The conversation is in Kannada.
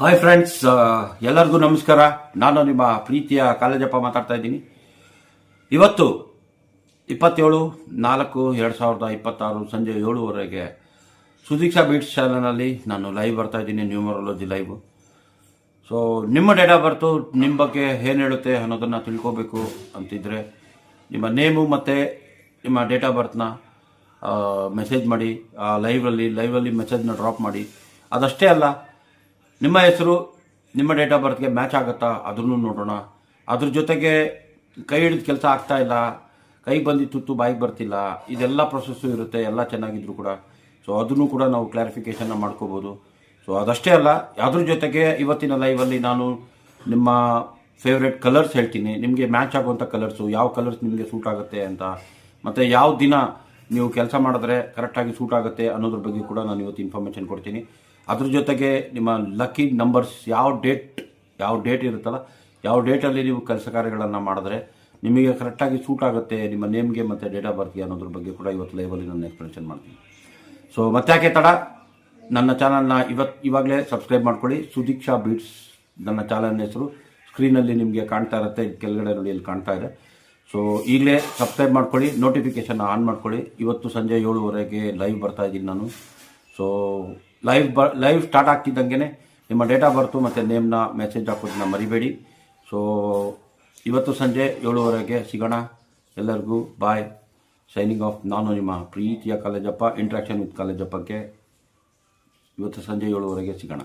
ಹಾಯ್ ಫ್ರೆಂಡ್ಸ್, ಎಲ್ಲರಿಗೂ ನಮಸ್ಕಾರ. ನಾನು ನಿಮ್ಮ ಪ್ರೀತಿಯ ಕಾಲೇಜಪ್ಪ ಮಾತಾಡ್ತಾ ಇದ್ದೀನಿ. ಇವತ್ತು 27/4/2026 ಸಂಜೆ 7:00 ಸುದೀಕ್ಷಾ ಬೀಟ್ಸ್ ಚಾನಲ್ನಲ್ಲಿ ನಾನು ಲೈವ್ ಬರ್ತಾ ಇದ್ದೀನಿ, ನ್ಯೂಮರಾಲಜಿ ಲೈವ್. ಸೊ ನಿಮ್ಮ ಡೇಟ್ ಆಫ್ ಬರ್ತು ನಿಮ್ಮ ಬಗ್ಗೆ ಏನು ಹೇಳುತ್ತೆ ಅನ್ನೋದನ್ನು ತಿಳ್ಕೋಬೇಕು ಅಂತಿದ್ರೆ ನಿಮ್ಮ ನೇಮು ಮತ್ತು ನಿಮ್ಮ ಡೇಟ್ ಆಫ್ ಬರ್ತ್ನ ಮೆಸೇಜ್ ಮಾಡಿ. ಲೈವಲ್ಲಿ ಮೆಸೇಜ್ನ ಡ್ರಾಪ್ ಮಾಡಿ. ಅದಷ್ಟೇ ಅಲ್ಲ, ನಿಮ್ಮ ಹೆಸರು ನಿಮ್ಮ ಡೇಟ್ ಆಫ್ ಬರ್ತ್ಗೆ ಮ್ಯಾಚ್ ಆಗುತ್ತಾ ಅದನ್ನು ನೋಡೋಣ. ಅದ್ರ ಜೊತೆಗೆ ಕೈ ಹಿಡಿದ ಕೆಲಸ ಆಗ್ತಾ ಇಲ್ಲ, ಕೈಗೆ ಬಂದಿದ್ದು ತುತ್ತು ಬಾಯಿಗೆ ಬರ್ತಿಲ್ಲ, ಇದೆಲ್ಲ ಪ್ರೊಸೆಸ್ಸು ಇರುತ್ತೆ. ಎಲ್ಲ ಚೆನ್ನಾಗಿದ್ರು ಕೂಡ ಸೊ ಅದನ್ನು ಕೂಡ ನಾವು ಕ್ಲಾರಿಫಿಕೇಷನ್ನ ಮಾಡ್ಕೋಬೋದು. ಸೊ ಅದಷ್ಟೇ ಅಲ್ಲ, ಅದ್ರ ಜೊತೆಗೆ ಇವತ್ತಿನ ಲೈವಲ್ಲಿ ನಾನು ನಿಮ್ಮ ಫೇವ್ರೆಟ್ ಕಲರ್ಸ್ ಹೇಳ್ತೀನಿ, ನಿಮಗೆ ಮ್ಯಾಚ್ ಆಗುವಂಥ ಕಲರ್ಸು, ಯಾವ ಕಲರ್ಸ್ ನಿಮಗೆ ಸೂಟ್ ಆಗುತ್ತೆ ಅಂತ, ಮತ್ತು ಯಾವ ದಿನ ನೀವು ಕೆಲಸ ಮಾಡಿದ್ರೆ ಕರೆಕ್ಟಾಗಿ ಸೂಟ್ ಆಗುತ್ತೆ ಅನ್ನೋದ್ರ ಬಗ್ಗೆ ಕೂಡ ನಾನು ಇವತ್ತು ಇನ್ಫಾರ್ಮೇಷನ್ ಕೊಡ್ತೀನಿ. ಅದ್ರ ಜೊತೆಗೆ ನಿಮ್ಮ ಲಕ್ಕಿ ನಂಬರ್ಸ್, ಯಾವ ಡೇಟ್ ಇರುತ್ತಲ್ಲ, ಯಾವ ಡೇಟಲ್ಲಿ ನೀವು ಕೆಲಸ ಕಾರ್ಯಗಳನ್ನು ಮಾಡಿದ್ರೆ ನಿಮಗೆ ಕರೆಕ್ಟಾಗಿ ಸೂಟ್ ಆಗುತ್ತೆ ನಿಮ್ಮ ನೇಮ್ಗೆ ಮತ್ತು ಡೇಟ್ ಆಫ್ ಬರ್ತ್ಗೆ ಅನ್ನೋದ್ರ ಬಗ್ಗೆ ಕೂಡ ಇವತ್ತು ಲೈವಲ್ಲಿ ನಾನು ಎಕ್ಸ್ಪ್ಲನೇಷನ್ ಮಾಡ್ತೀನಿ. ಸೊ ಮತ್ತಾಕೆ ತಡ, ನನ್ನ ಚಾನಲ್ನ ಇವಾಗಲೇ ಸಬ್ಸ್ಕ್ರೈಬ್ ಮಾಡ್ಕೊಳ್ಳಿ. ಸುದೀಕ್ಷಾ ಬೀಟ್ಸ್ ನನ್ನ ಚಾನಲ್ನ ಹೆಸರು ಸ್ಕ್ರೀನಲ್ಲಿ ನಿಮಗೆ ಕಾಣ್ತಾ ಇರುತ್ತೆ, ಕೆಳಗಡೆ ನೋಡಿ ಅಲ್ಲಿ ಕಾಣ್ತಾ ಇದೆ. ಸೊ ಈಗಲೇ ಸಬ್ಸ್ಕ್ರೈಬ್ ಮಾಡ್ಕೊಳ್ಳಿ, ನೋಟಿಫಿಕೇಷನ್ ಆನ್ ಮಾಡ್ಕೊಳ್ಳಿ. ಇವತ್ತು ಸಂಜೆ 7:00 ಲೈವ್ ಬರ್ತಾ ಇದ್ದೀನಿ ನಾನು. ಸೊ ಲೈವ್ ಸ್ಟಾರ್ಟ್ ಆಗ್ತಿದ್ದಂಗೆ ನಿಮ್ಮ ಡೇಟ್ ಆಫ್ ಬರ್ತು ಮತ್ತು ನೇಮ್ನ ಮೆಸೇಜ್ ಹಾಕೋದನ್ನ ಮರಿಬೇಡಿ. ಸೊ ಇವತ್ತು ಸಂಜೆ 7:00 ಸಿಗೋಣ. ಎಲ್ಲರಿಗೂ ಬಾಯ್, ಸೈನಿಂಗ್ ಆಫ್. ನಾನು ನಿಮ್ಮ ಪ್ರೀತಿಯ ಕಾಲೇಜಪ್ಪ. ಇಂಟ್ರಾಕ್ಷನ್ ವಿತ್ ಕಾಲೇಜಪ್ಪಕ್ಕೆ ಇವತ್ತು ಸಂಜೆ 7:00 ಸಿಗೋಣ.